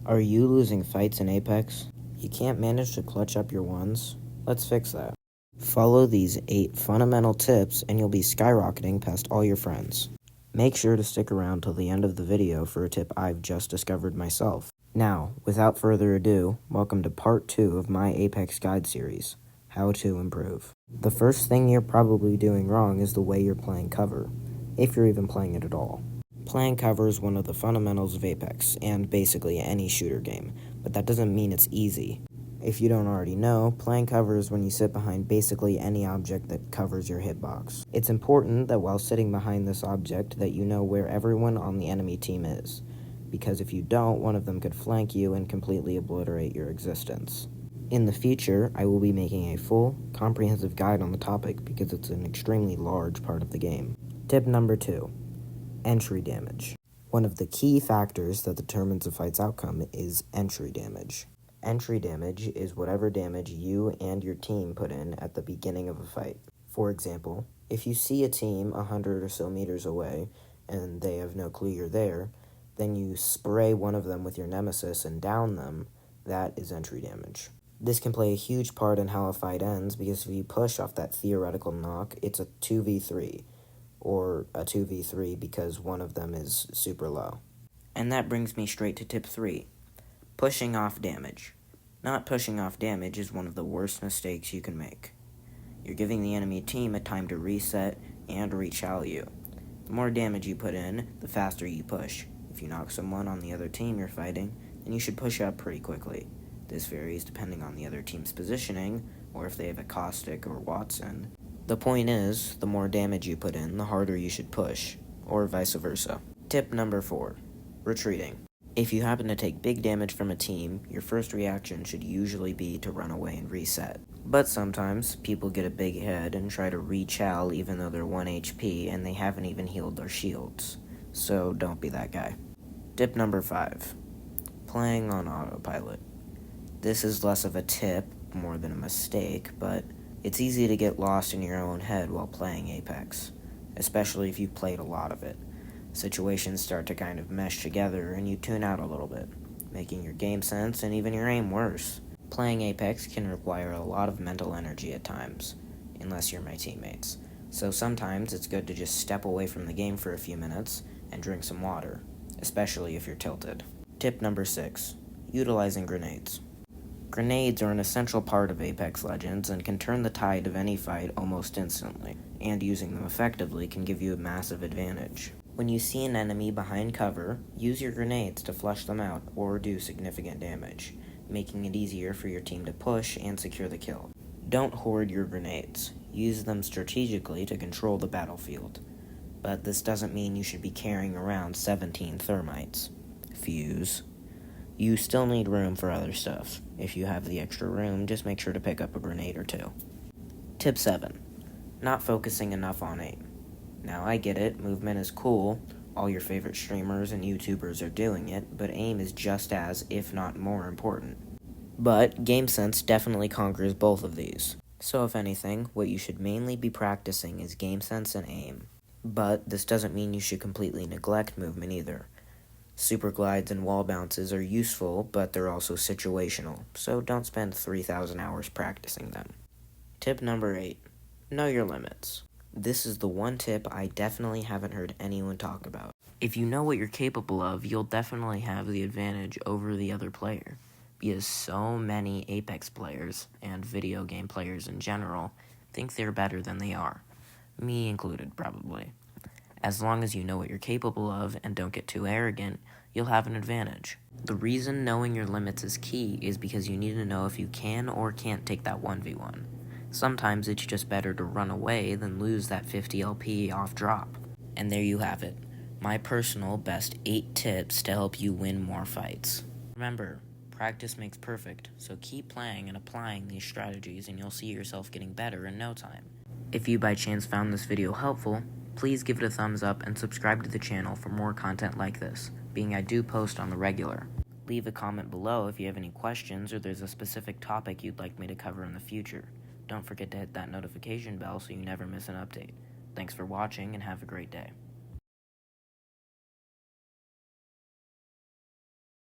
Are you losing fights in Apex? You can't manage to clutch up your ones? Let's fix that. Follow these 8 fundamental tips and you'll be skyrocketing past all your friends. Make sure to stick around till the end of the video for a tip I've just discovered myself. Now, without further ado, welcome to part 2 of my Apex Guide series, How to Improve. The first thing you're probably doing wrong is the way you're playing cover, if you're even playing it at all. Playing cover is one of the fundamentals of Apex, and basically any shooter game, but that doesn't mean it's easy. If you don't already know, playing cover is when you sit behind basically any object that covers your hitbox. It's important that while sitting behind this object that you know where everyone on the enemy team is, because if you don't, one of them could flank you and completely obliterate your existence. In the future, I will be making a full, comprehensive guide on the topic because it's an extremely large part of the game. Tip number 2. Entry damage. One of the key factors that determines a fight's outcome is entry damage. Entry damage is whatever damage you and your team put in at the beginning of a fight. For example, if you see a team 100 or so meters away and they have no clue you're there, then you spray one of them with your nemesis and down them, that is entry damage. This can play a huge part in how a fight ends because if you push off that theoretical knock, it's a 2v3. Or a 2v3 because one of them is super low. And that brings me straight to tip 3, pushing off damage. Not pushing off damage is one of the worst mistakes you can make. You're giving the enemy team a time to reset and rechal you. The more damage you put in, the faster you push. If you knock someone on the other team you're fighting, then you should push up pretty quickly. This varies depending on the other team's positioning, or if they have a Caustic or Wattson. The point is, the more damage you put in, the harder you should push, or vice versa. Tip number 4, retreating. If you happen to take big damage from a team, your first reaction should usually be to run away and reset. But sometimes, people get a big head and try to rechal even though they're 1 HP and they haven't even healed their shields. So don't be that guy. Tip number 5, playing on autopilot. This is less of a tip, more than a mistake, but it's easy to get lost in your own head while playing Apex, especially if you've played a lot of it. Situations start to kind of mesh together and you tune out a little bit, making your game sense and even your aim worse. Playing Apex can require a lot of mental energy at times, unless you're my teammates. So sometimes it's good to just step away from the game for a few minutes and drink some water, especially if you're tilted. Tip number 6, utilizing grenades. Grenades are an essential part of Apex Legends and can turn the tide of any fight almost instantly, and using them effectively can give you a massive advantage. When you see an enemy behind cover, use your grenades to flush them out or do significant damage, making it easier for your team to push and secure the kill. Don't hoard your grenades. Use them strategically to control the battlefield. But this doesn't mean you should be carrying around 17 thermites. Fuse. You still need room for other stuff. If you have the extra room, just make sure to pick up a grenade or 2. Tip 7. Not focusing enough on aim. Now I get it, movement is cool, all your favorite streamers and YouTubers are doing it, but aim is just as, if not more important. But game sense definitely conquers both of these. So if anything, what you should mainly be practicing is game sense and aim. But this doesn't mean you should completely neglect movement either. Super glides and wall bounces are useful, but they're also situational, so don't spend 3,000 hours practicing them. Tip number 8, know your limits. This is the one tip I definitely haven't heard anyone talk about. If you know what you're capable of, you'll definitely have the advantage over the other player, because so many Apex players, and video game players in general, think they're better than they are. Me included, probably. As long as you know what you're capable of and don't get too arrogant, you'll have an advantage. The reason knowing your limits is key is because you need to know if you can or can't take that 1v1. Sometimes it's just better to run away than lose that 50 LP off drop. And there you have it, my personal best 8 tips to help you win more fights. Remember, practice makes perfect, so keep playing and applying these strategies and you'll see yourself getting better in no time. If you by chance found this video helpful, please give it a thumbs up and subscribe to the channel for more content like this, being I do post on the regular. Leave a comment below if you have any questions or there's a specific topic you'd like me to cover in the future. Don't forget to hit that notification bell so you never miss an update. Thanks for watching and have a great day.